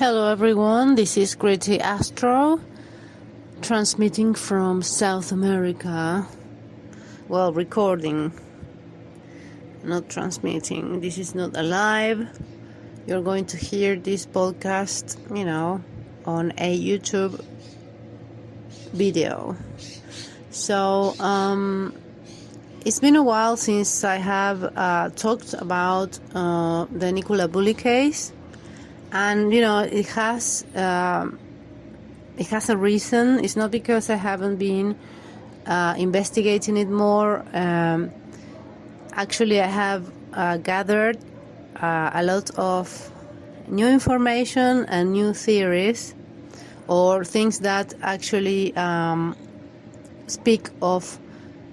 Hello everyone, this is Gritty Astro, transmitting from South America. Well, recording, not transmitting. This is not a live. You're going to hear this podcast, on a YouTube video. So, it's been a while since I have talked about the Nicola Bulley case. And it has a reason. It's not because I haven't been investigating it more. Actually, I have gathered a lot of new information and new theories, or things that actually speak of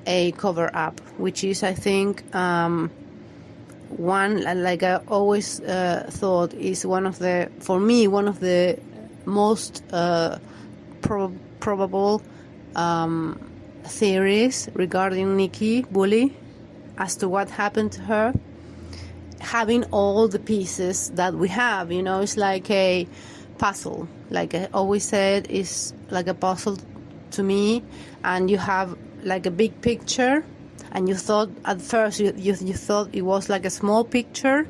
a cover-up, which is, I think, one, like I always thought, is one of the most probable theories regarding Nikki Bulley as to what happened to her. Having all the pieces that we have, it's like a puzzle. Like I always said, it's like a puzzle to me, and you have like a big picture. And you thought at first you thought it was like a small picture,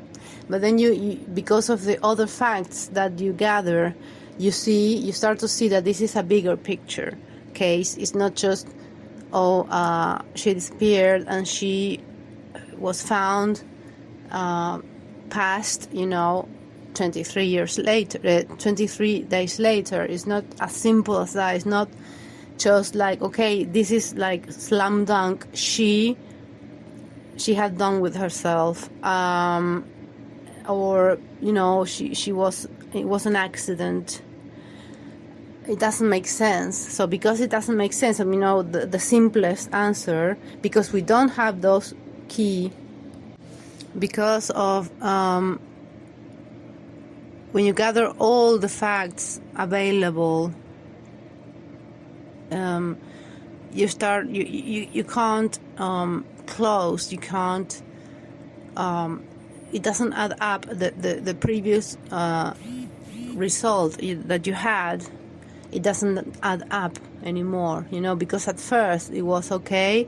but then you because of the other facts that you gather, you start to see that this is a bigger picture case. It's not just she disappeared and she was found past 23 years later, 23 days later. It's not as simple as that. It's not just like, okay, this is like slam dunk, she had done with herself, or it was an accident. It doesn't make sense. So because it doesn't make sense, the simplest answer, because we don't have those key, because of when you gather all the facts available, you can't close, you can't, it doesn't add up. The previous result that you had, it doesn't add up anymore, because at first it was okay,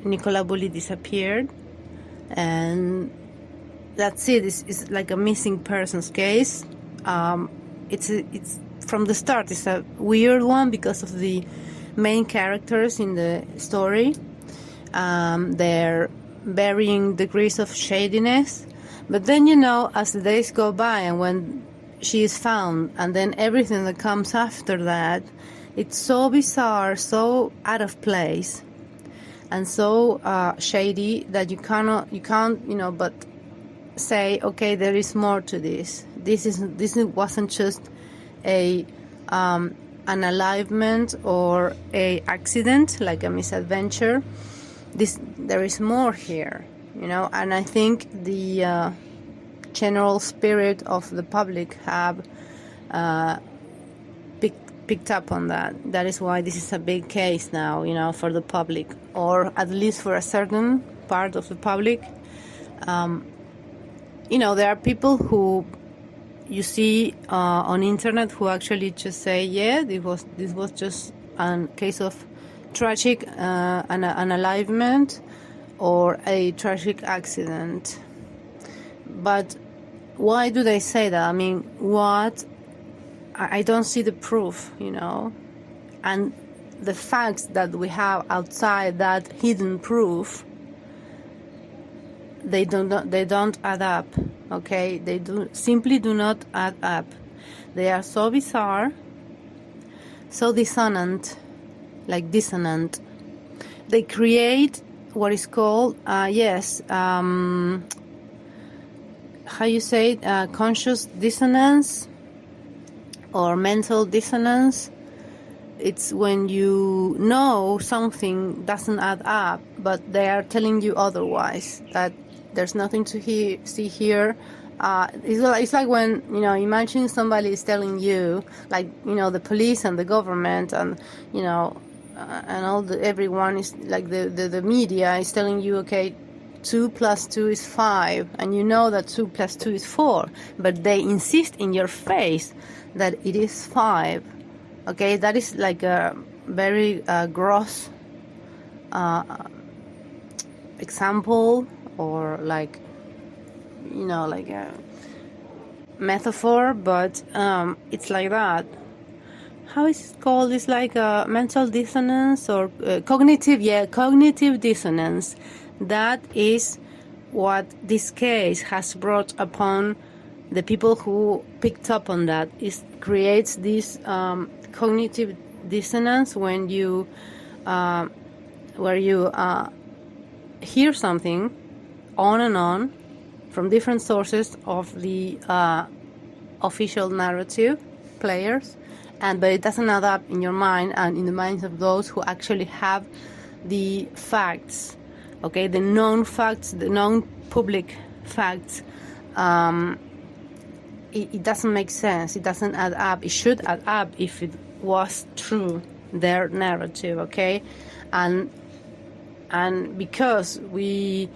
Nicola Bulley disappeared, and that's it. It's like a missing persons case. It's from the start, it's a weird one because of the main characters in the story. They're varying degrees of shadiness. But then, as the days go by and when she is found, and then everything that comes after that, it's so bizarre, so out of place, and so shady that you can't, but say, okay, there is more to this. This wasn't just an alignment or a accident, like a misadventure. There is more here, and I think the general spirit of the public have picked up on that. That is why this is a big case now, for the public, or at least for a certain part of the public. There are people who you see on internet who actually just say, yeah, this was just a case of tragic unalivement or a tragic accident. But why do they say that? I mean, what? I don't see the proof, and the facts that we have outside that hidden proof, they don't add up. Okay, they simply do not add up. They are so bizarre, so dissonant. They create what is called how you say it, conscious dissonance or mental dissonance. It's when you know something doesn't add up, but they are telling you otherwise, that there's nothing to see here. It's like when, imagine somebody is telling you, like, the police and the government and, and everyone is like the media is telling you, okay, 2 plus 2 is 5, and you know that 2 plus 2 is 4, but they insist in your face that it is 5. Okay, that is like a very gross example, or like, you know, like a metaphor, but it's like that. How is it called? It's like a mental dissonance, or cognitive dissonance. That is what this case has brought upon the people who picked up on that. It creates this cognitive dissonance when you hear something on and on from different sources of the official narrative players, but it doesn't add up in your mind and in the minds of those who actually have the facts, okay, the known facts, the known public facts. It doesn't make sense. It doesn't add up. It should add up if it was true, their narrative, okay? And because they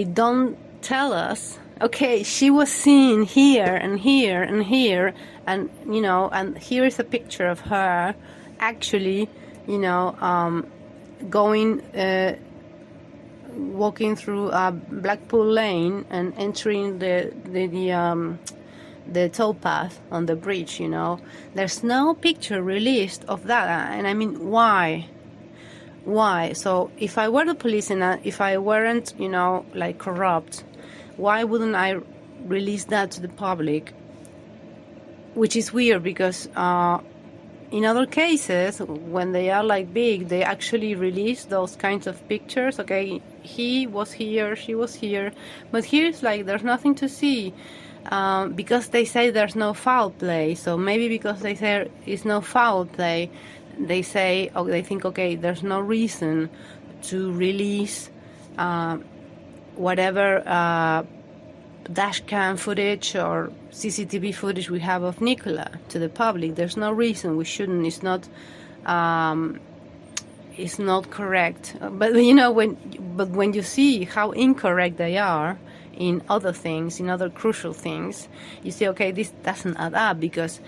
don't tell us, okay, she was seen here and here and here, and you know, and here is a picture of her actually, you know, walking through Blackpool Lane and entering the towpath on the bridge. You know, there's no picture released of that, and I mean, why? So if I were the police and if I weren't, you know, like corrupt, why wouldn't I release that to the public? Which is weird, because in other cases, when they are like big, they actually release those kinds of pictures. Okay, he was here, she was here, but here it's like there's nothing to see, because they say there's no foul play. So maybe because they say it's no foul play, they say, oh, they think, okay, there's no reason to release whatever dashcam footage or CCTV footage we have of Nicola to the public. There's no reason we shouldn't. It's not correct. But you know, when you see how incorrect they are in other things, in other crucial things, you see, okay, this doesn't add up, because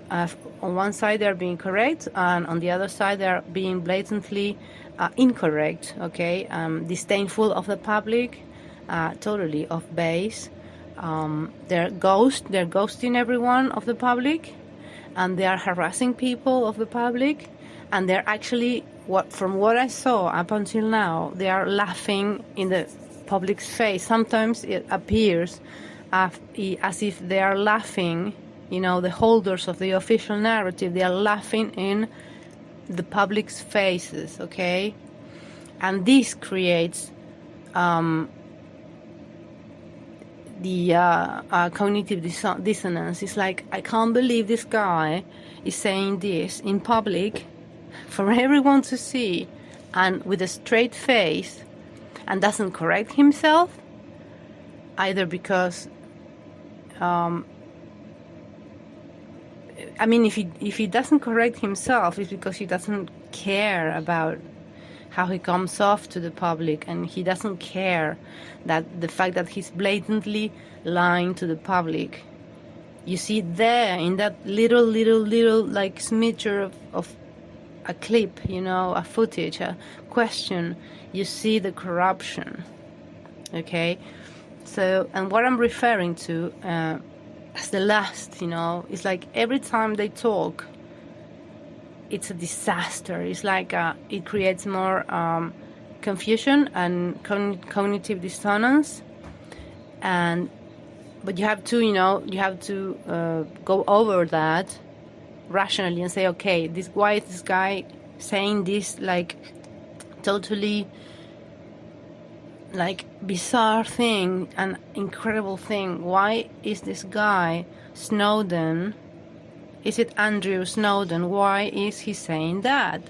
on one side they're being correct, and on the other side they're being blatantly incorrect, okay, disdainful of the public, totally off base. They're ghosting everyone of the public, and they are harassing people of the public, and they're actually, from what I saw up until now, they are laughing in the public's face. Sometimes it appears as if they are laughing, you know, the holders of the official narrative, they are laughing in the public's faces, okay? And this creates the cognitive dissonance. It's like, I can't believe this guy is saying this in public for everyone to see, and with a straight face, and doesn't correct himself, either because I mean, if he doesn't correct himself, it's because he doesn't care about how he comes off to the public, and he doesn't care that the fact that he's blatantly lying to the public. You see there in that little like smidger of a clip, you know, a footage, a question, you see the corruption, okay? So, and what I'm referring to as the last, you know, it's like every time they talk, it's a disaster. It's like it creates more confusion and cognitive dissonance. But you have to, you know, go over that rationally and say, okay, why is this guy saying this like totally like bizarre thing, an incredible thing? Why is this guy Snowden? Is it Andrew Snowden? Why is he saying that?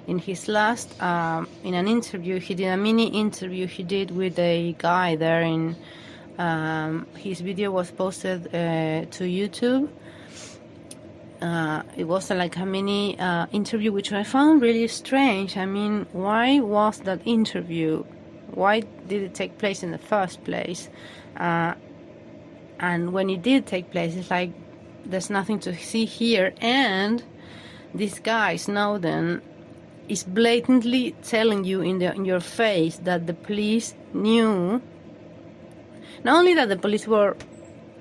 In his last, in an interview, he did a mini interview he did with a guy there in, his video was posted to YouTube. It was like a mini interview, which I found really strange. I mean, why was that interview Why did it take place in the first place? And when it did take place, it's like there's nothing to see here. And this guy Snowden is blatantly telling you in your face that the police knew. Not only that the police were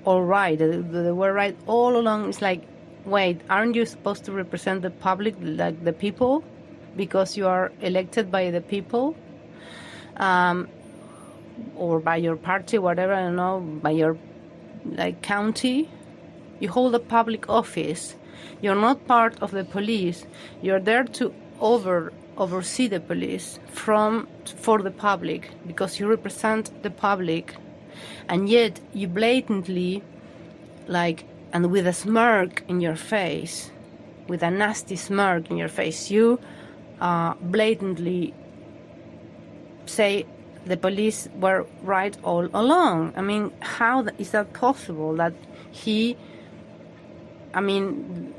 all right, they were right all along. It's like, wait, aren't you supposed to represent the public, like the people, because you are elected by the people, or by your party, whatever, I don't know, by your like county? You hold a public office. You're not part of the police. You're there to oversee the police for the public, because you represent the public. And yet you blatantly, like, and with a smirk in your face, with a nasty smirk in your face, you blatantly say the police were right all along. I mean, how is that possible? That he, I mean,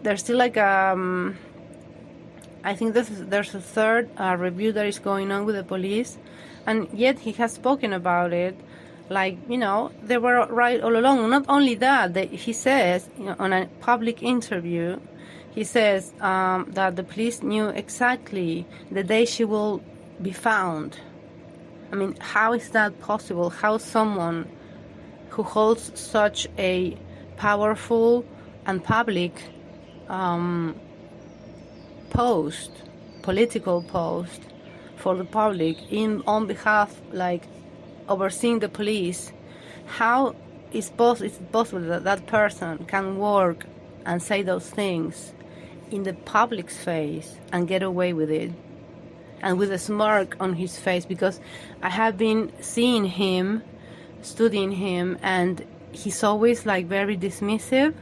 there's still like I think there's a third review that is going on with the police, and yet he has spoken about it, like, you know, they were right all along. Not only that, he says, you know, on a public interview, he says that the police knew exactly the day she will be found. I mean, how is that possible? How someone who holds such a powerful and public political post for the public on behalf, like, overseeing the police, how is it possible that that person can work and say those things in the public's face and get away with it, and with a smirk on his face? Because I have been seeing him, studying him, and he's always like very dismissive,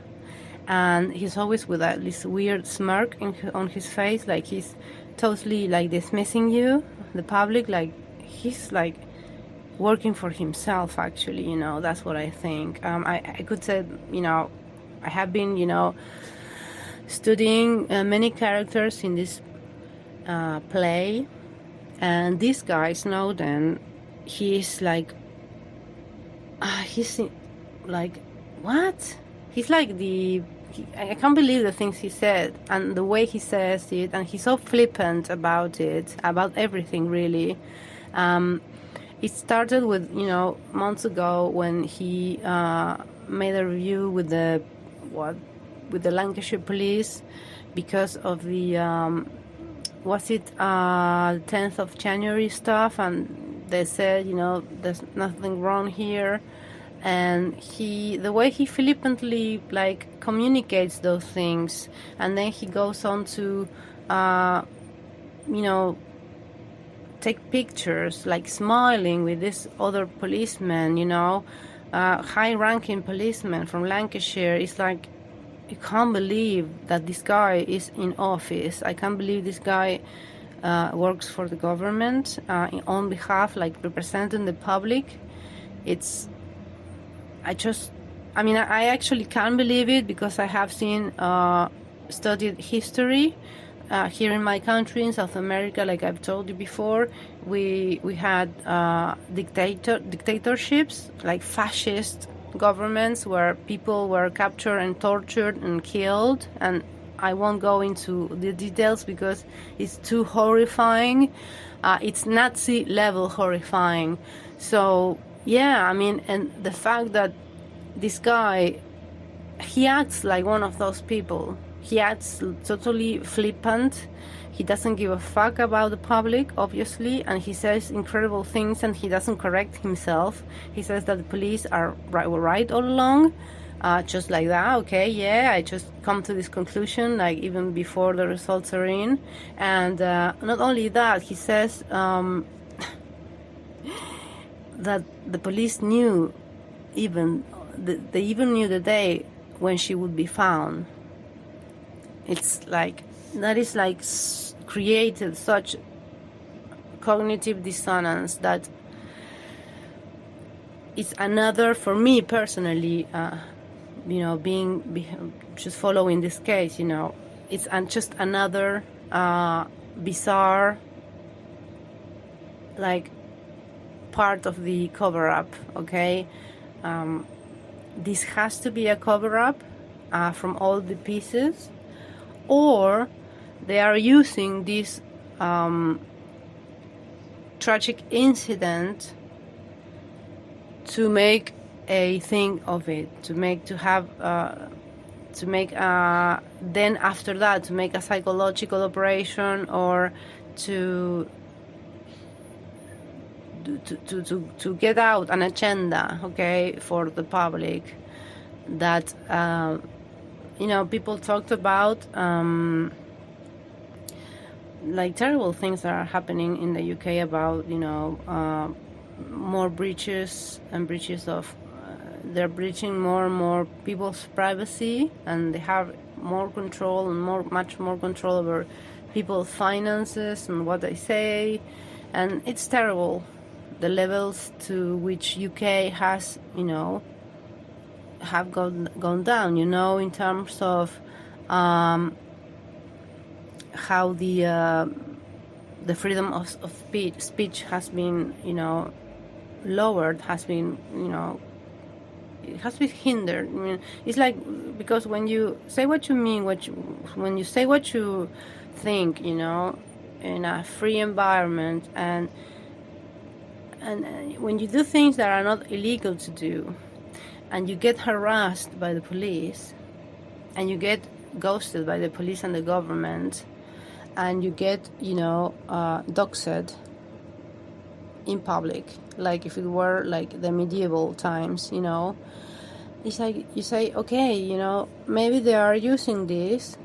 and he's always with this weird smirk on his face, like he's totally like dismissing you, the public, like he's like working for himself, actually, you know. That's what I think. I could say, you know, I have been, you know, studying many characters in this play, and this guy Snowden, he's like what? He's like I can't believe the things he said and the way he says it, and he's so flippant about it, about everything, really. It started with, you know, months ago when he made a review with the Lancashire police because of the 10th of January stuff, and they said, you know, there's nothing wrong here. And the way he flippantly like communicates those things, and then he goes on to you know, take pictures like smiling with this other policeman, you know, high-ranking policeman from Lancashire. It's like, you can't believe that this guy is in office. I can't believe this guy works for the government on behalf, like representing the public. I actually can't believe it, because I have studied history here in my country, in South America. Like I've told you before, we had dictatorships, like fascist governments, where people were captured and tortured and killed, and I won't go into the details because it's too horrifying. It's Nazi level horrifying. So yeah, I mean, and the fact that this guy, he acts like one of those people. He acts totally flippant. He doesn't give a fuck about the public, obviously, and he says incredible things, and he doesn't correct himself. He says that the police were right all along, just like that. Okay, yeah, I just come to this conclusion, like even before the results are in. And not only that, he says that the police knew they even knew the day when she would be found. It's like, that is like created such cognitive dissonance that it's another, for me personally, you know, just following this case, you know, it's just another bizarre like part of the cover-up, okay? This has to be a cover-up from all the pieces, or they are using this tragic incident to make a thing of it, then after that to make a psychological operation, or to get out an agenda, okay, for the public that people talked about, like terrible things that are happening in the UK about more breaches of they're breaching more and more people's privacy, and they have more control and much more control over people's finances and what they say, and it's terrible, the levels to which UK has have gone down, in terms of how the freedom of speech has been lowered, has been it has been hindered. I mean, it's like, because when you say what you mean, when you say what you think, in a free environment, and when you do things that are not illegal to do, and you get harassed by the police, and you get ghosted by the police and the government, and you get doxed in public, like if it were like the medieval times, it's like you say, okay, maybe they are using this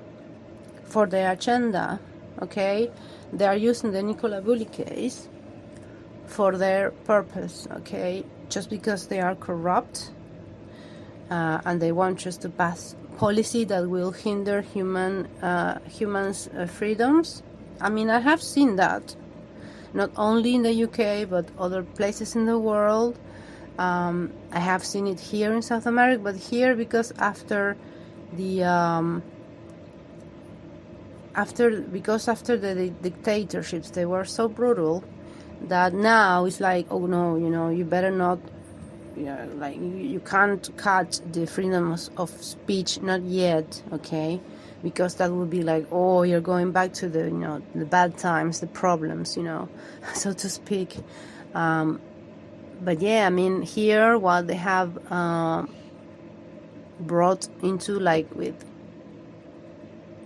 for their agenda, okay? They are using the Nicola Bulli case for their purpose, okay? Just because they are corrupt, and they want just to pass policy that will hinder humans' freedoms. I mean, I have seen that, not only in the UK, but other places in the world. I have seen it here in South America, but here, because after the dictatorships, they were so brutal that now it's like, oh no, you better not, like you can't cut the freedom of speech, not yet, okay? Because that would be like, oh, you're going back to the the bad times, the problems, so to speak. But yeah, I mean, here what they have brought into, like, with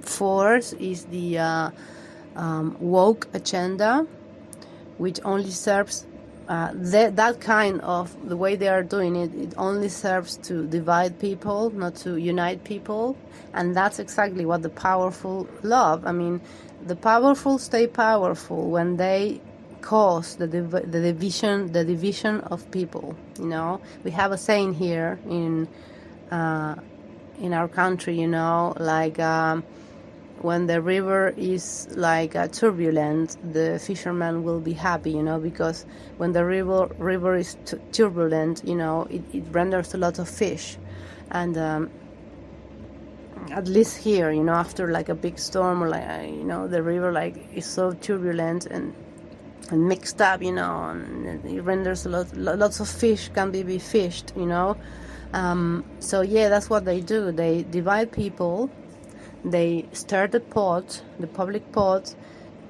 force is the woke agenda, which only serves that kind of, the way they are doing it, it only serves to divide people, not to unite people. And that's exactly what the powerful love. I mean, the powerful stay powerful when they cause the division of people. We have a saying here in our country, like when the river is like turbulent, the fisherman will be happy, because when the river is turbulent, it renders a lot of fish. And at least here, after like a big storm, or like the river like is so turbulent and mixed up, and it renders lots of fish can be fished, so yeah, that's what they do. They divide people. They stir the pot, the public pot,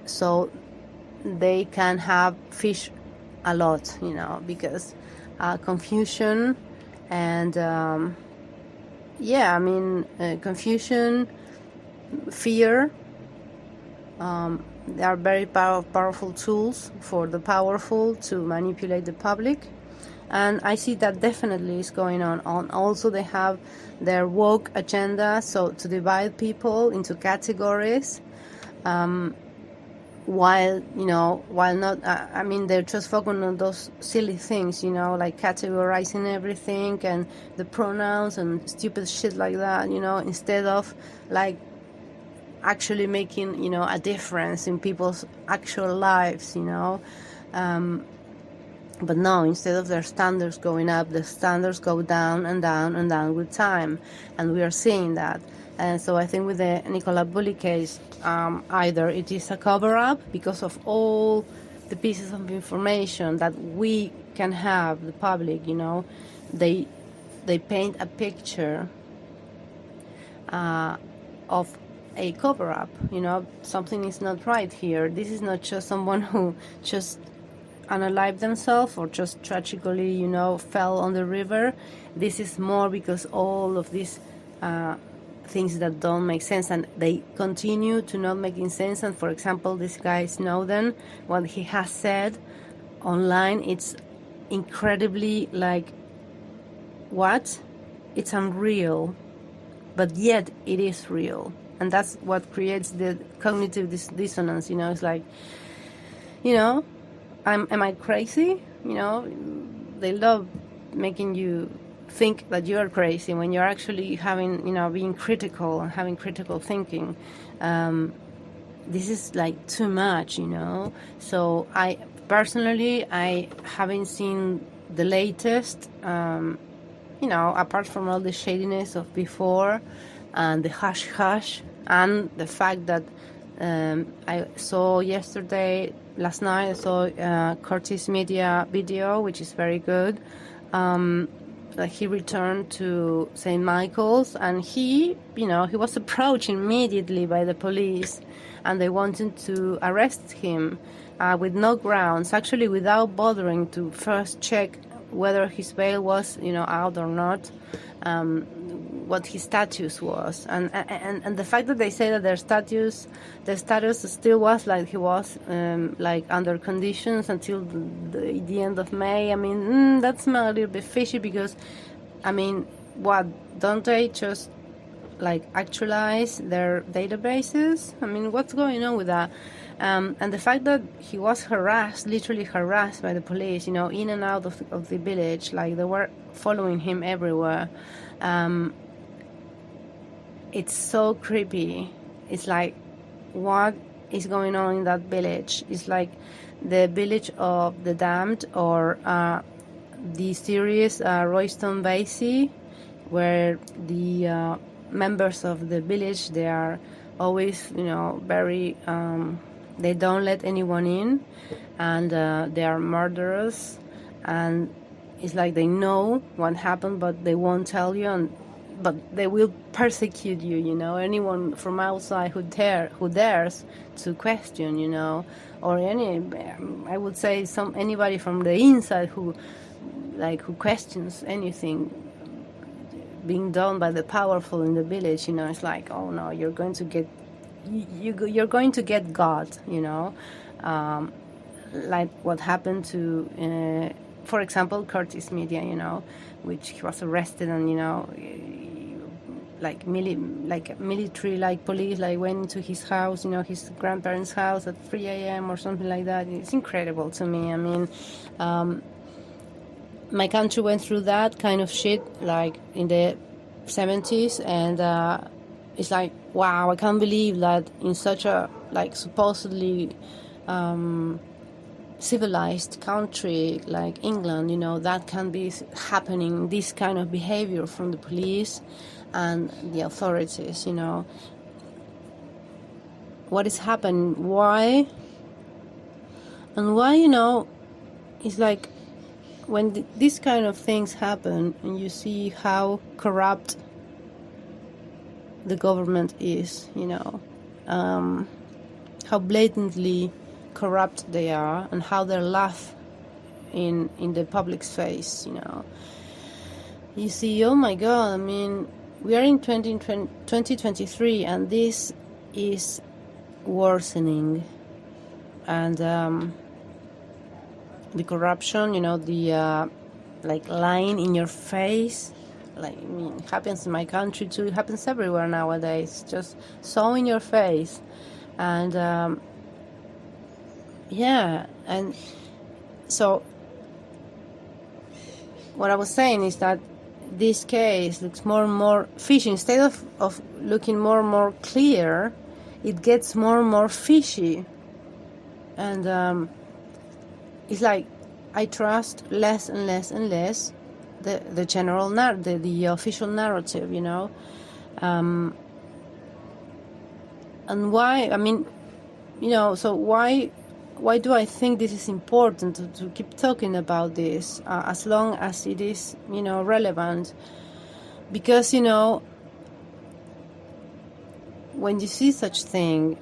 so they can have fish a lot, because confusion and confusion, fear, they are very powerful tools for the powerful to manipulate the public. And I see that definitely is going on. Also, they have their woke agenda, so to divide people into categories, while not, they're just focusing on those silly things, like categorizing everything and the pronouns and stupid shit like that, instead of like actually making, a difference in people's actual lives, But no, instead of their standards going up, the standards go down and down and down with time. And we are seeing that. And so I think with the Nicola Bulli case, either it is a cover-up because of all the pieces of information that we can have, the public, they paint a picture of a cover-up. Something is not right here. This is not just someone who just unalived themselves or just tragically, fell on the river. This is more because all of these things that don't make sense, and they continue to not making sense. And for example, this guy Snowden, what he has said online, it's incredibly what? It's unreal, but yet it is real. And that's what creates the cognitive dissonance. It's like, am I crazy? They love making you think that you are crazy when you're actually having, being critical and having critical thinking. This is too much, So I personally, I haven't seen the latest, apart from all the shadiness of before and the hush hush, and the fact that I saw last night I saw Curtis Media video, which is very good. He returned to St. Michael's, and he was approached immediately by the police, and they wanted to arrest him with no grounds, actually without bothering to first check whether his bail was out or not, what his status was, and the fact that they say that the status still was he was under conditions until the end of May. I mean, that smells a little bit fishy, because what, don't they just actualize their databases? I mean, what's going on with that? And the fact that he was literally harassed by the police, in and out of the village, they were following him everywhere. It's so creepy. It's what is going on in that village? It's like the village of the damned, or the series Royston Basie, where the members of the village, they are always, very, they don't let anyone in, and they are murderers, and it's they know what happened, but they won't tell you, but they will persecute you, anyone from outside who dares to question, or I would say anybody from the inside who questions anything being done by the powerful in the village. It's oh no, you're going to get God, what happened to for example, Curtis Media, which he was arrested, and military police went into his house, his grandparents' house at 3 a.m. or something like that. It's incredible to me. I mean, my country went through that kind of shit in the 70s, and it's wow, I can't believe that in such a supposedly civilized country like England, that can be happening, this kind of behavior from the police and the authorities. What is happening? Why? And why, it's when these kind of things happen, and you see how corrupt the government is, how blatantly corrupt they are, and how they laugh in the public's face. You see, oh my God, I mean, we are in 2023, and this is worsening. And the corruption, the lying in your face, it happens in my country too. It happens everywhere nowadays, just so in your face. And yeah, and so what I was saying is that this case looks more and more fishy. Instead of looking more and more clear, it gets more and more fishy. And it's I trust less and less and less the general the official narrative, and why? I mean, so why why do I think this is important to keep talking about this as long as it is, relevant? Because, when you see such thing,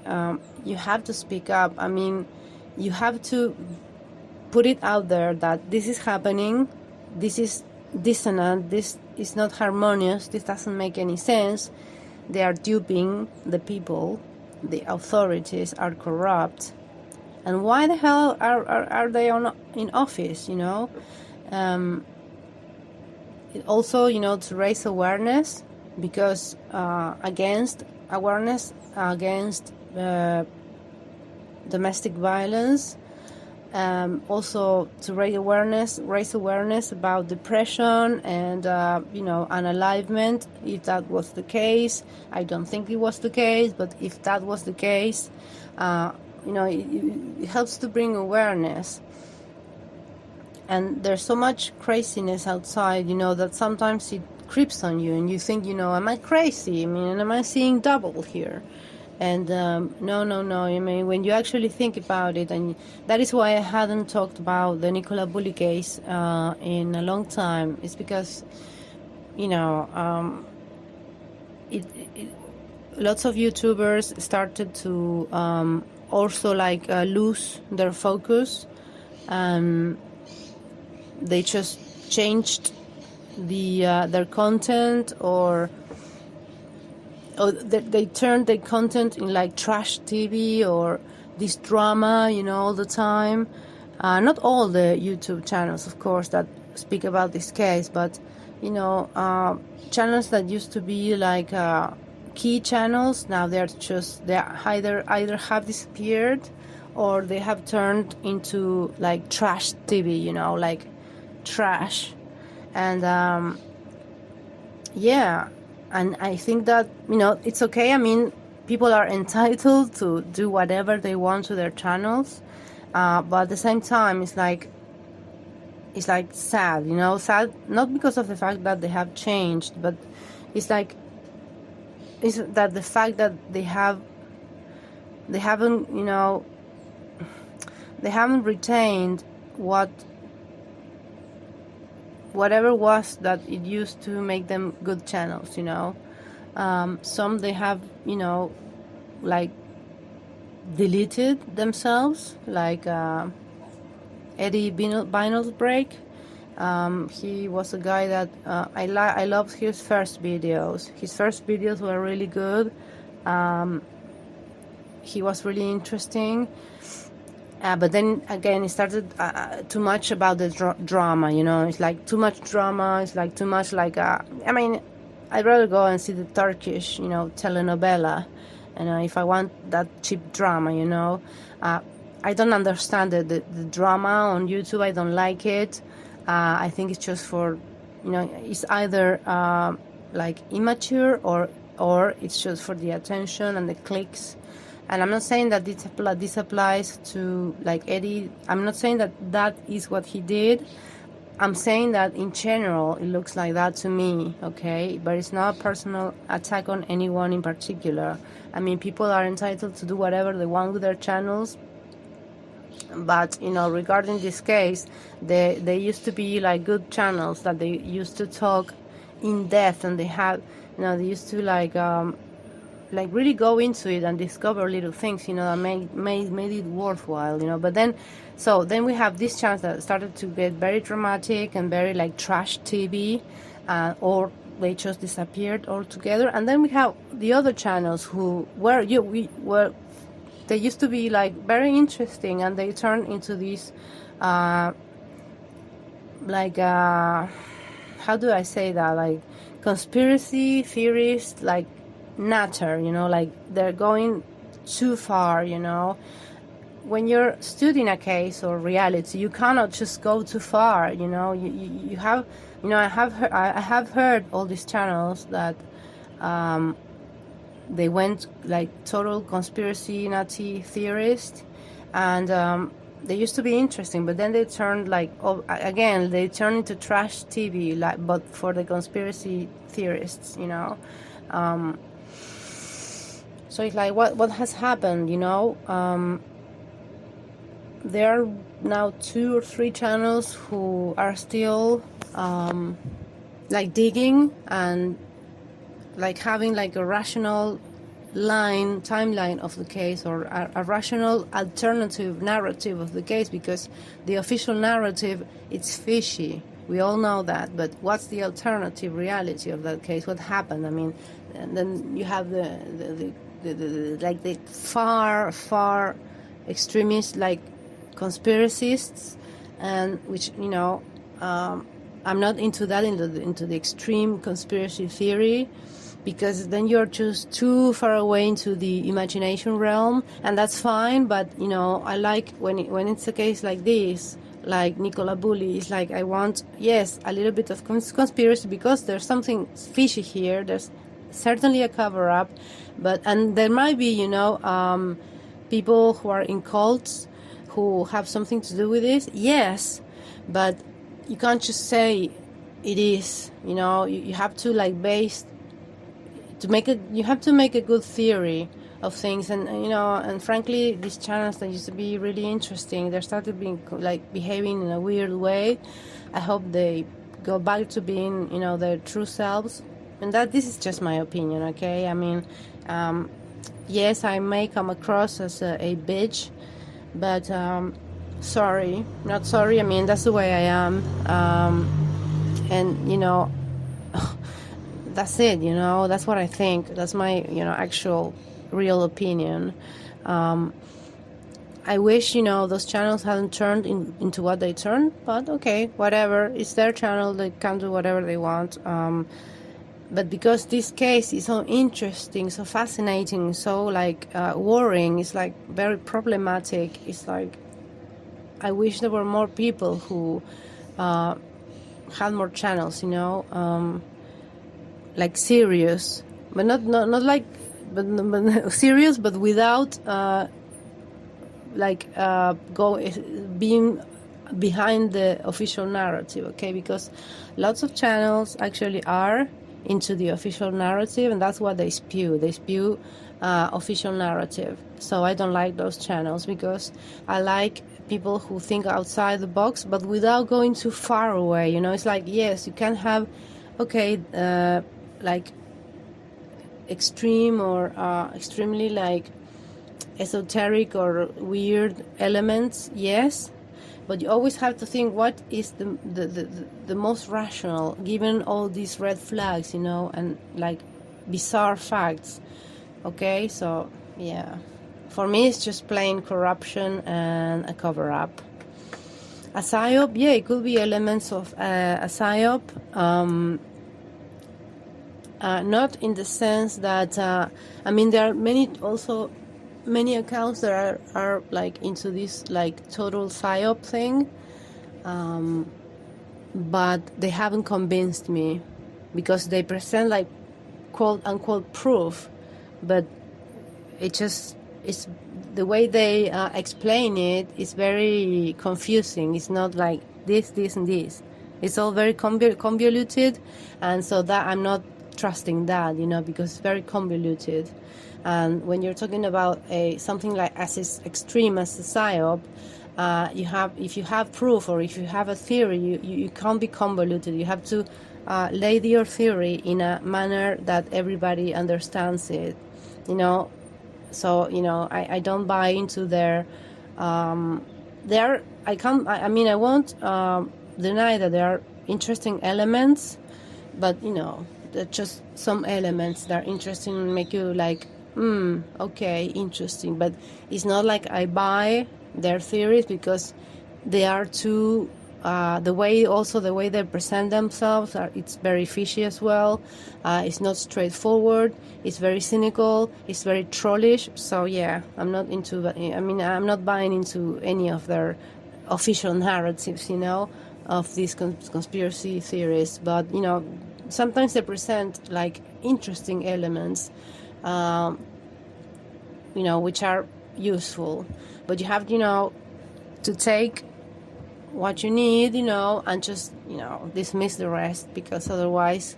you have to speak up. I mean, you have to put it out there that this is happening, this is dissonant, this is not harmonious, this doesn't make any sense. They are duping the people, the authorities are corrupt, and why the hell are they in office? Also, to raise awareness, because against domestic violence. Also to raise awareness about depression and unalivement, if that was the case. I don't think it was the case, but if that was the case, it helps to bring awareness. And there's so much craziness outside, that sometimes it creeps on you and you think, am I crazy? I mean, am I seeing double here? And no. I mean, when you actually think about it, and that is why I hadn't talked about the Nicola Bully case in a long time. It's because, lots of YouTubers started to also lose their focus. They just changed their content, or they turned their content in trash TV or this drama, all the time. Not all the YouTube channels, of course, that speak about this case, but channels that used to be key channels, now they either have disappeared, or they have turned into trash TV, trash. And and I think that it's okay. I mean, people are entitled to do whatever they want to their channels, but at the same time it's sad, sad, not because of the fact that they have changed, but it's that the fact that they haven't retained whatever was that it used to make them good channels. Some they have deleted themselves, Eddie Binal's break. He was a guy that I loved his first videos. His first videos were really good. He was really interesting. But then again, it started too much about the drama, It's too much drama. It's too much I mean, I'd rather go and see the Turkish, telenovela, if I want that cheap drama, I don't understand the drama on YouTube. I don't like it. I think it's just for, it's either immature or it's just for the attention and the clicks. And I'm not saying that this applies to Eddie. I'm not saying that is what he did. I'm saying that in general it looks like that to me, okay? But it's not a personal attack on anyone in particular. I mean, people are entitled to do whatever they want with their channels. But regarding this case, they used to be good channels that they used to talk in depth, and they had they used to really go into it and discover little things, that made it worthwhile, But then we have this chance that started to get very dramatic and very trash TV, or they just disappeared altogether. And then we have the other channels who they used to be very interesting, and they turned into these how do I say that, conspiracy theorists, natter, they're going too far, When you're studying a case or reality, you cannot just go too far, you have, I have heard all these channels that they went total conspiracy nutty theorists, and they used to be interesting, but then they turned again, they turned into trash TV, but for the conspiracy theorists, So it's what has happened, there are now 2 or 3 channels who are still like digging and like having like a rational timeline of the case, or a rational alternative narrative of the case, because the official narrative, it's fishy. We all know that, but what's the alternative reality of that case? What happened? I mean, and then you have the like the far extremists, like conspiracists, and which, you know, I'm not into that, into the extreme conspiracy theory, because then you're just too far away into the imagination realm, and that's fine. But, you know, I like when it's a case like this, like Nicola Bulli, is like, I want, yes, a little bit of conspiracy, because there's something fishy here. There's certainly a cover-up, and there might be, you know, people who are in cults who have something to do with this, yes, but you can't just say it is, you know. You have to like you have to make a good theory of things. And, you know, and frankly, these channels that used to be really interesting, they started being like behaving in a weird way. I hope they go back to being, you know, their true selves. And that this is just my opinion, okay? I mean, yes, I may come across as a bitch, but sorry, not sorry. I mean, that's the way I am. And, you know, that's it, you know, that's what I think. That's my, you know, actual real opinion. I wish, you know, those channels hadn't turned into what they turned, but okay, whatever. It's their channel, they can do whatever they want. But because this case is so interesting, so fascinating, so like worrying, it's like very problematic. It's like, I wish there were more people who had more channels, you know, like serious, but not like, but serious, but without being behind the official narrative, okay? Because lots of channels actually are into the official narrative, and that's what they spew. They spew official narrative. So I don't like those channels, because I like people who think outside the box, but without going too far away, you know. It's like, yes, you can have, okay, like extreme or extremely like esoteric or weird elements, yes, but you always have to think, what is the most rational given all these red flags, you know, and like bizarre facts, okay? So yeah, for me it's just plain corruption and a cover-up. A psyop, yeah, it could be elements of a psyop, not in the sense that I mean, there are many accounts that are like into this like total psyop thing, but they haven't convinced me, because they present like quote unquote proof, but it's the way they explain it is very confusing. It's not like this and this. It's all very convoluted, and so that I'm not trusting that, you know, because it's very convoluted. And when you're talking about something like as extreme as a psyop, if you have proof or if you have a theory, you can't be convoluted. You have to lay your theory in a manner that everybody understands it, you know. So, you know, I don't buy into their I won't deny that there are interesting elements, but, you know, they're just some elements that are interesting and make you like, okay, interesting. But it's not like I buy their theories, because they are too the way they present themselves it's very fishy as well. It's not straightforward. It's very cynical. It's very trollish. So yeah, I'm not into. I mean, I'm not buying into any of their official narratives, you know, of these conspiracy theories. But, you know, sometimes they present like interesting elements, you know, which are useful. But you have, you know, to take what you need, you know, and just, you know, dismiss the rest, because otherwise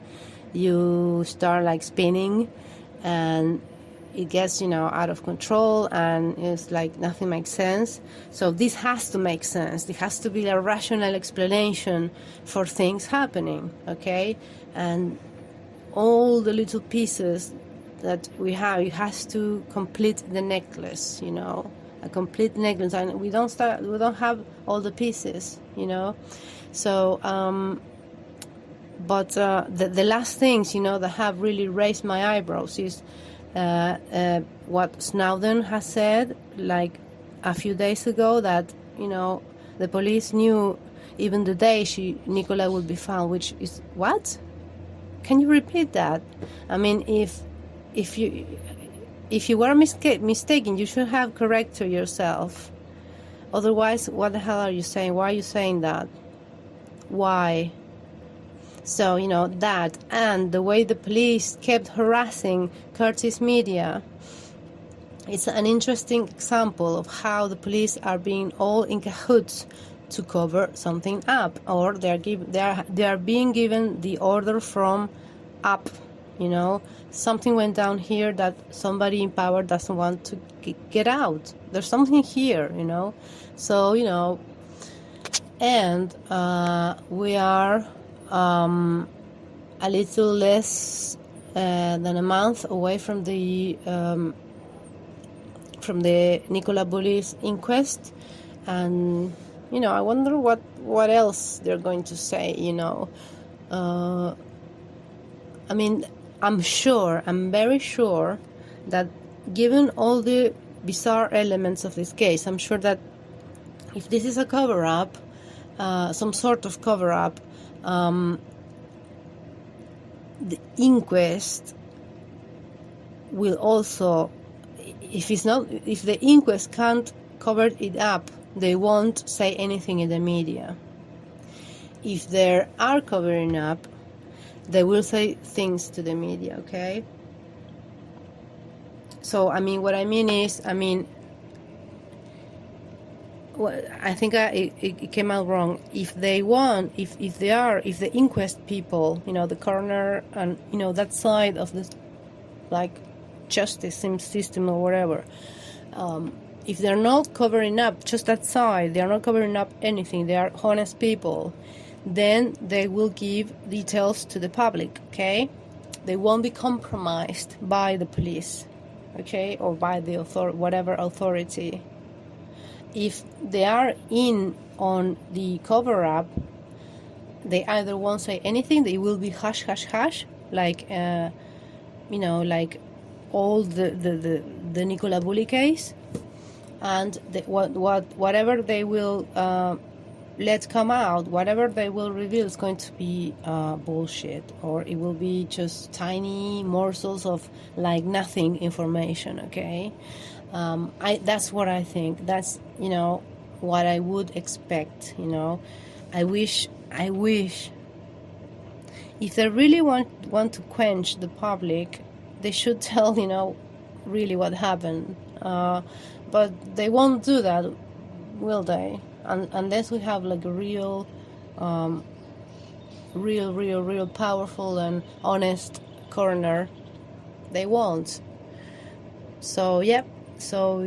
you start like spinning, and it gets, out of control, and it's like nothing makes sense. So this has to make sense. There has to be a rational explanation for things happening, okay? And all the little pieces that we have, it has to complete the necklace, a complete necklace. And we don't have all the pieces, So, but the last things, that have really raised my eyebrows is what Snowden has said, like a few days ago, that the police knew even the day Nicola would be found. Which is what? Can you repeat that? I mean, if you were mistaken, you should have corrected yourself. Otherwise, what the hell are you saying? Why are you saying that? Why? So, that, and the way the police kept harassing Curtis Media, it's an interesting example of how the police are being all in cahoots to cover something up, or they are being given the order from up. Something went down here that somebody in power doesn't want to get out. There's something here, So, and we are a little less than a month away from the Nicola Bulley's inquest, and I wonder what else they're going to say. I mean, I'm very sure that given all the bizarre elements of this case, I'm sure that if this is a cover-up, some sort of cover-up, the inquest will also, if the inquest can't cover it up, they won't say anything in the media. If they are covering up, they will say things to the media, okay? So, what I mean is, I think it came out wrong. If they want, if the inquest people, the coroner and, that side of the, like, justice system or whatever, if they're not covering up just that side, they're not covering up anything, they are honest people, then they will give details to the public, okay? They won't be compromised by the police, okay, or by the whatever authority. If they are in on the cover-up, they either won't say anything, they will be hush, hush, hush, like, like all the Nicola Bulley case, and whatever they will let come out, whatever they will reveal is going to be bullshit, or it will be just tiny morsels of like nothing information, okay? That's what I think. That's, what I would expect, I wish if they really want to quench the public, they should tell, really what happened. But they won't do that, will they? Unless we have like a real powerful and honest coroner, they won't. So, yep. So,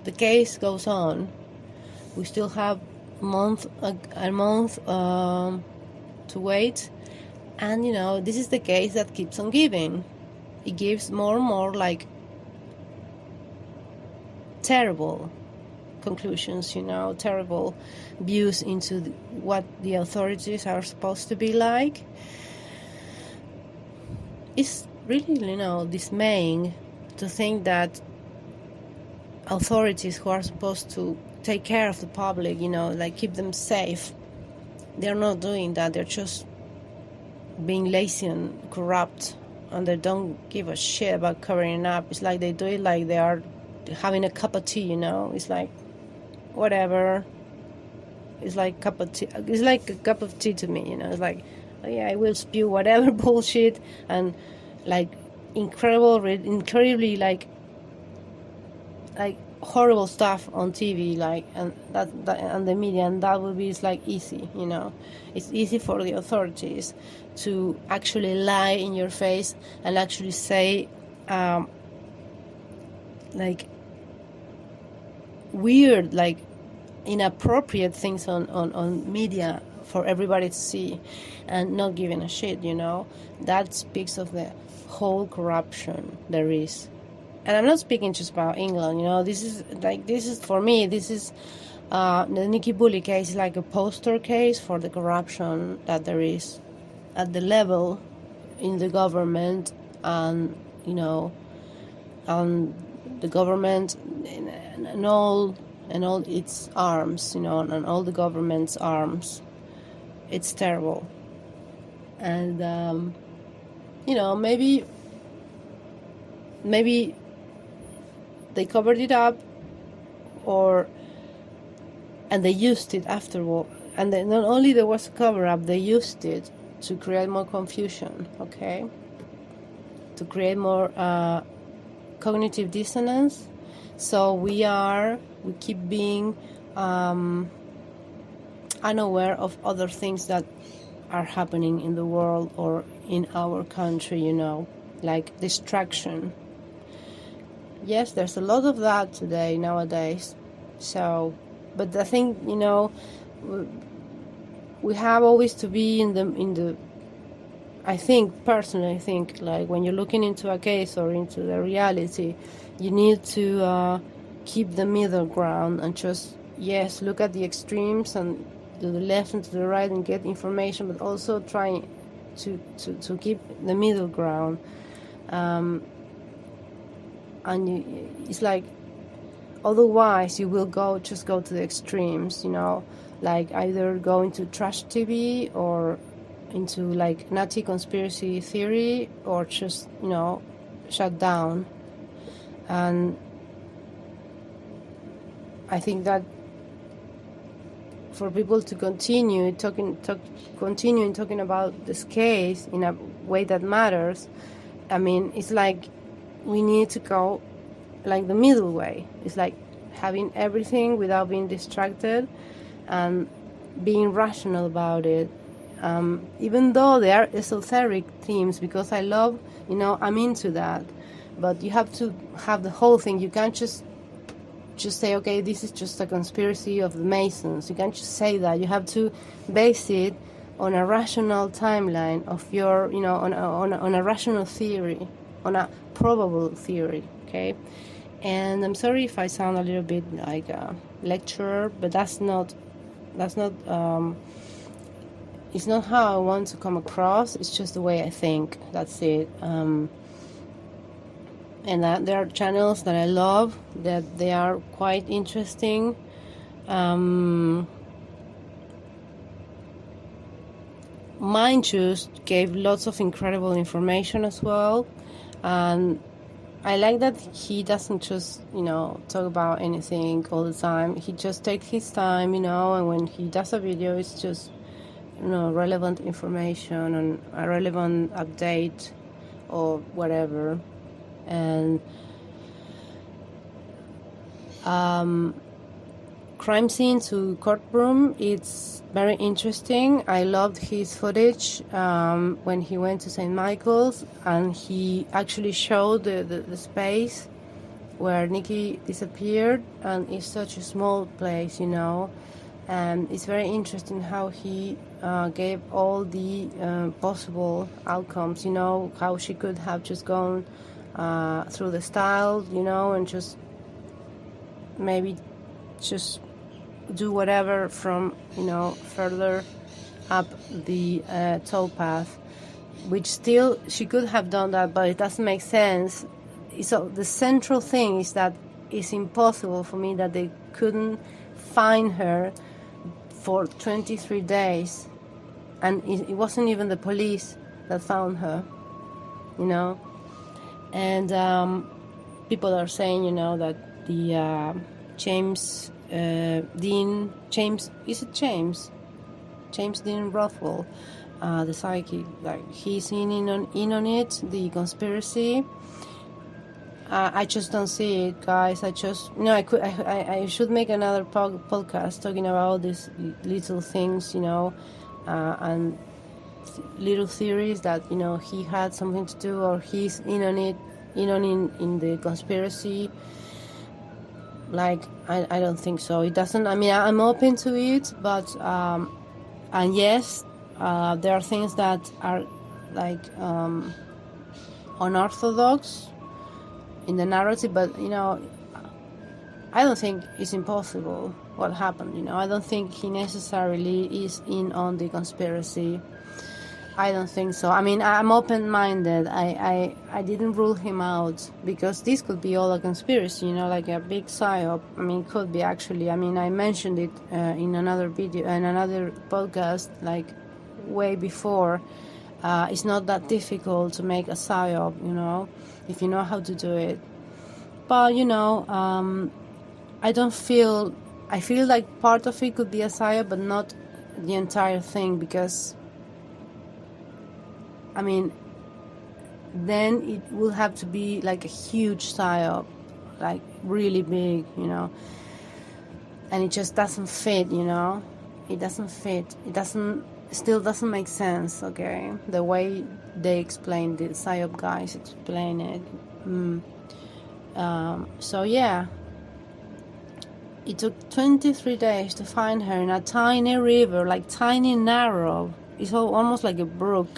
the case goes on. We still have a month to wait, and this is the case that keeps on giving. It gives more and more like terrible conclusions, terrible views into what the authorities are supposed to be like. It's really, dismaying to think that authorities who are supposed to take care of the public, like keep them safe, they're not doing that. They're just being lazy and corrupt, and they don't give a shit about covering up. It's like they do it like they are having a cup of tea, It's like, whatever. It's like cup of tea. It's like a cup of tea to me, It's like, oh yeah, I will spew whatever bullshit and like incredibly like horrible stuff on TV, like, and that and the media, and that would be, it's like easy, It's easy for the authorities to actually lie in your face and actually say like weird, like inappropriate things on media for everybody to see and not giving a shit, that speaks of the whole corruption there is. And I'm not speaking just about England, this is for me, this is the Nikki Bully case is like a poster case for the corruption that there is at the level in the government, and the government and all its arms, and all the government's arms. It's terrible. And maybe they covered it up, and they used it afterward. And then not only there was a cover-up, they used it to create more confusion, okay? To create more cognitive dissonance. So we keep being unaware of other things that are happening in the world or in our country, like distraction. Yes, there's a lot of that today, nowadays. So, but I think, we have always to be in the I personally think like when you're looking into a case or into the reality, you need to keep the middle ground and just, yes, look at the extremes and to the left and to the right and get information, but also try to keep the middle ground. And it's like, otherwise you will just go to the extremes, like either go into trash TV or into like Nazi conspiracy theory, or just shut down. And I think that for people to continue talking about this case in a way that matters, I mean, it's like we need to go like the middle way. It's like having everything without being distracted and being rational about it. Even though they are esoteric themes, because I love, I'm into that. But you have to have the whole thing. You can't just say, okay, this is just a conspiracy of the Masons. You can't just say that. You have to base it on a rational timeline of your, on a rational theory, on a probable theory, okay? And I'm sorry if I sound a little bit like a lecturer, but that's not it's not how I want to come across. It's just the way I think. That's it. And that there are channels that I love, that they are quite interesting. Mine just gave lots of incredible information as well. And I like that he doesn't just, talk about anything all the time. He just takes his time, and when he does a video, it's just, relevant information and a relevant update or whatever. And crime scene to courtroom, it's very interesting. I loved his footage when he went to St. Michael's, and he actually showed the space where Nikki disappeared, and it's such a small place, and it's very interesting how he gave all the possible outcomes, how she could have just gone through the stile, and just maybe just do whatever from, further up the towpath, which still she could have done that, but it doesn't make sense. So the central thing is that it's impossible for me that they couldn't find her for 23 days, and it wasn't even the police that found her, and people are saying, that the James Dean Rothwell, the psychic, like he's in on it, the conspiracy. I just don't see it, guys. I should make another podcast talking about all these little things, and little theories that he had something to do or he's in on it, in the conspiracy. Like, I don't think so. It doesn't. I mean, I'm open to it, but and yes, there are things that are like unorthodox in the narrative, but I don't think it's impossible what happened. I don't think he necessarily is in on the conspiracy. I don't think so. I mean, I'm open-minded. I didn't rule him out, because this could be all a conspiracy, like a big psyop. I mean, it could be actually. I mean, I mentioned it in another video, in another podcast, like way before. It's not that difficult to make a psyop, if you know how to do it. But, I don't feel... I feel like part of it could be a psyop, but not the entire thing, because... I mean, then it will have to be like a huge psyop, like really big, and it just doesn't fit, it doesn't fit. It still doesn't make sense, okay? The way they explain, the psyop guys explain it. So yeah, it took 23 days to find her in a tiny river, like tiny, narrow. It's almost like a brook.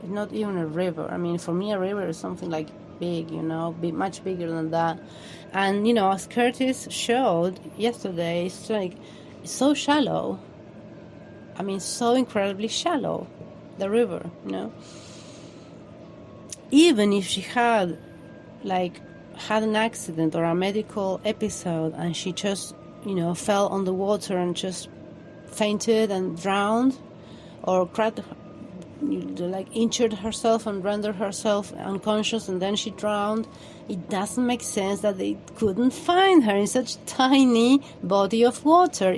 It's not even a river. I mean, for me, a river is something like big, much bigger than that. And, as Curtis showed yesterday, it's so shallow. I mean, so incredibly shallow, the river, Even if she had an accident or a medical episode and she just, fell on the water and just fainted and drowned, or injured herself and rendered herself unconscious and then she drowned, it doesn't make sense that they couldn't find her in such tiny body of water.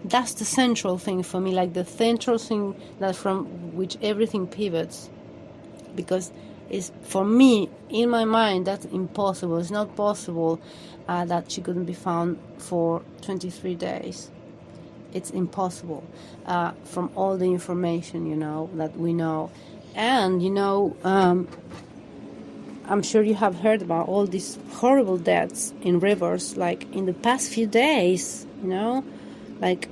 That's the central thing for me, like the central thing that from which everything pivots, because it's, for me, in my mind, that's impossible. It's not possible that she couldn't be found for 23 days. It's impossible from all the information, that we know. And, I'm sure you have heard about all these horrible deaths in rivers, like in the past few days, like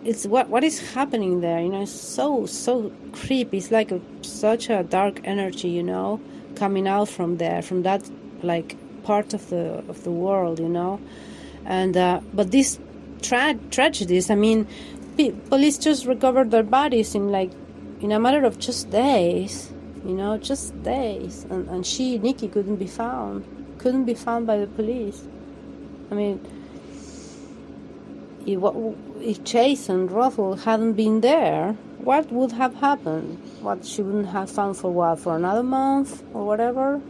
it's what is happening there, it's so creepy. It's like such a dark energy, coming out from there, from that like part of the world, and but these tragedies, I mean, police just recovered their bodies in a matter of just days, just days, and Nikki couldn't be found by the police. I mean, if Chase and Russell hadn't been there, what would have happened? She wouldn't have found for another month or whatever?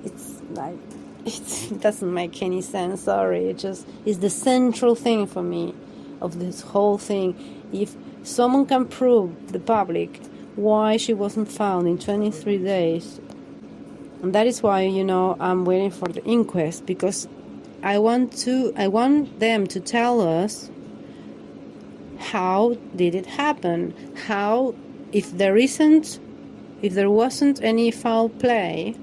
It doesn't make any sense, sorry. It's the central thing for me of this whole thing. If someone can prove the public why she wasn't found in 23 days, and that is why, I'm waiting for the inquest, because I want them to tell us how did it happen, how, if there wasn't any foul play,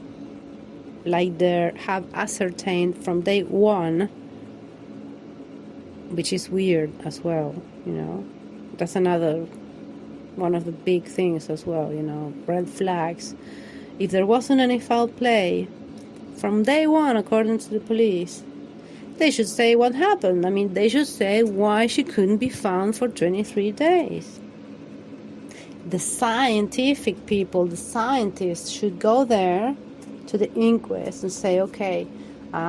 like they have ascertained from day one, which is weird as well, That's another one of the big things as well, red flags. If there wasn't any foul play from day one, according to the police, they should say what happened. I mean, they should say why she couldn't be found for 23 days. The scientific people, the scientists, should go there to the inquest and say, okay,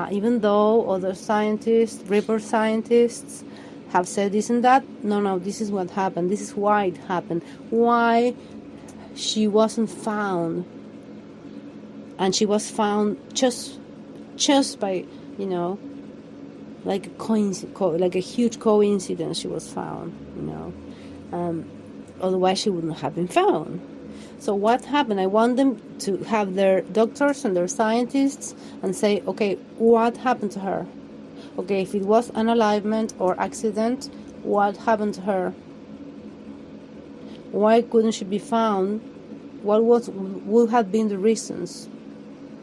even though other scientists, river scientists, have said this and that, no, this is what happened. This is why it happened. Why she wasn't found. And she was found just by, like a huge coincidence. She was found, otherwise she wouldn't have been found. So what happened? I want them to have their doctors and their scientists and say, okay, what happened to her? Okay, if it was an unalivement or accident, what happened to her? Why couldn't she be found? What would have been the reasons?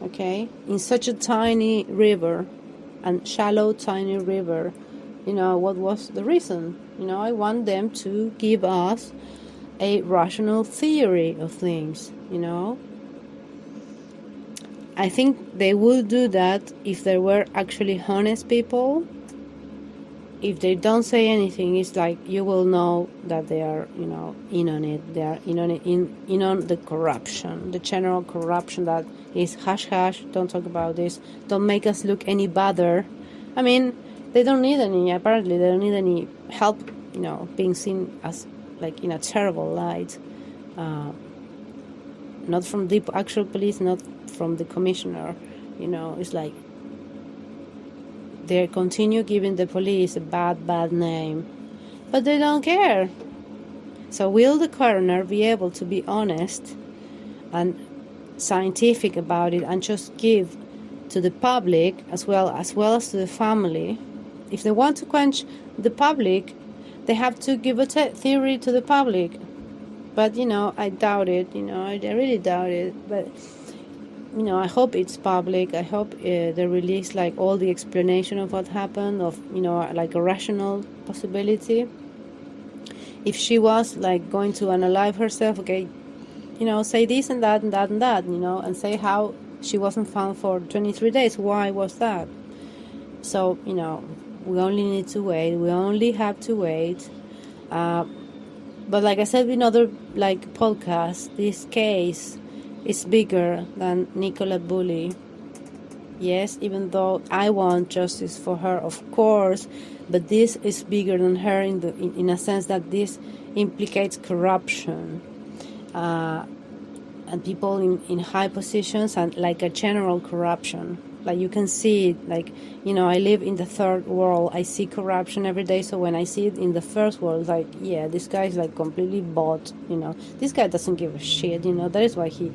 okay, in such a tiny river, and shallow, tiny river. What was the reason? I want them to give us a rational theory of things. I think they would do that if there were actually honest people. If they don't say anything, it's like you will know that they are, in on it. They are in on it, in on the corruption, the general corruption that is hush hush. Don't talk about this. Don't make us look any better. I mean, they don't need any. Apparently, they don't need any help. Being seen as like in a terrible light. Not from the actual police, not from the commissioner. It's like they continue giving the police a bad name, but they don't care. So will the coroner be able to be honest and scientific about it and just give to the public as well as to the family? If they want to quench the public, they have to give a theory to the public. But I doubt it. I really doubt it. But I hope it's public. I hope they release like all the explanation of what happened, of like a rational possibility. If she was like going to unalive herself, okay, say this and that and that and that, and say how she wasn't found for 23 days. Why was that? So we only need to wait. We only have to wait. But like I said in other like podcasts, this case is bigger than Nicola Bulley. Yes, even though I want justice for her, of course, but this is bigger than her in a sense that this implicates corruption and people in high positions, and like a general corruption. Like you can see it, like, I live in the third world. I see corruption every day. So when I see it in the first world, like, yeah, this guy is like completely bought, This guy doesn't give a shit, That is why he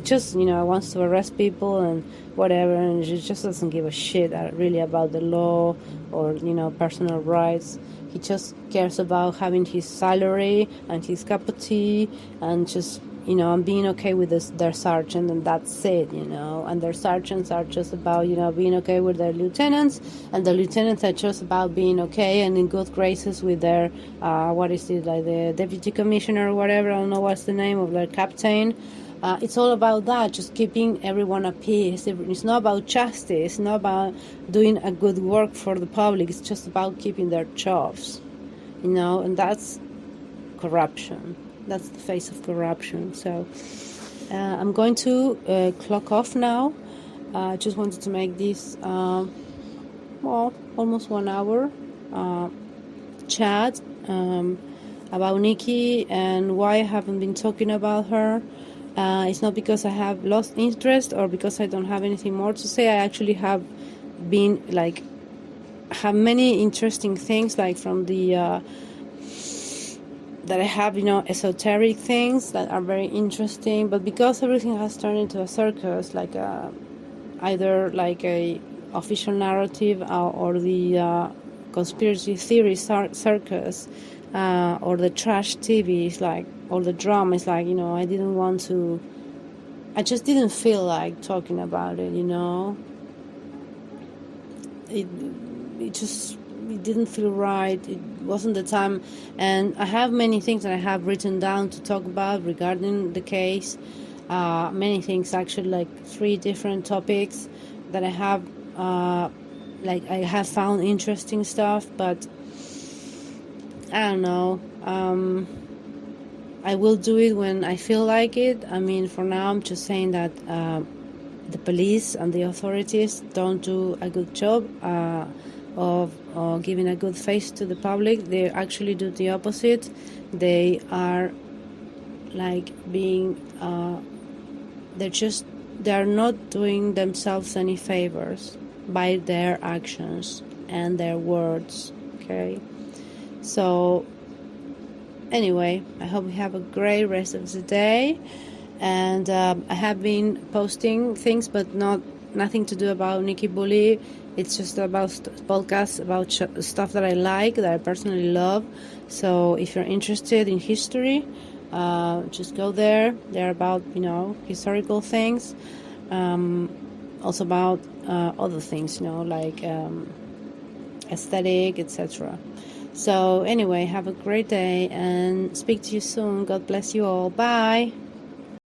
just, wants to arrest people and whatever. And he just doesn't give a shit really about the law or, personal rights. He just cares about having his salary and his cup of tea and just, and being okay with their sergeant, and that's it, and their sergeants are just about, being okay with their lieutenants, and the lieutenants are just about being okay and in good graces with their, what is it, like the deputy commissioner or whatever, I don't know what's the name of their captain. It's all about that, just keeping everyone at peace. It's not about justice, it's not about doing a good work for the public, it's just about keeping their jobs, and that's corruption. That's the face of corruption. So I'm going to clock off now. I just wanted to make this, almost 1 hour chat about Nikki and why I haven't been talking about her. It's not because I have lost interest or because I don't have anything more to say. I actually have been have many interesting things, like from the that I have, esoteric things that are very interesting, but because everything has turned into a circus, like either like a official narrative or the conspiracy theory circus, or the trash TV, is like, or the drama, is like, I just didn't feel like talking about it, it didn't feel right. It wasn't the time, and I have many things that I have written down to talk about regarding the case. Many things, actually, like 3 different topics that I have, I have found interesting stuff, but I don't know. I will do it when I feel like it. I mean, for now, I'm just saying that the police and the authorities don't do a good job of giving a good face to the public. They actually do the opposite. They are like being they're not doing themselves any favors by their actions and their words. Okay, so anyway, I hope you have a great rest of the day, and I have been posting things, but nothing to do about Nikki Bully. It's just about podcasts about stuff that I like, that I personally love. So if you're interested in history, just go there. They're about, historical things. also about other things, like aesthetic, etc. So anyway, have a great day and speak to you soon. God bless you all. Bye.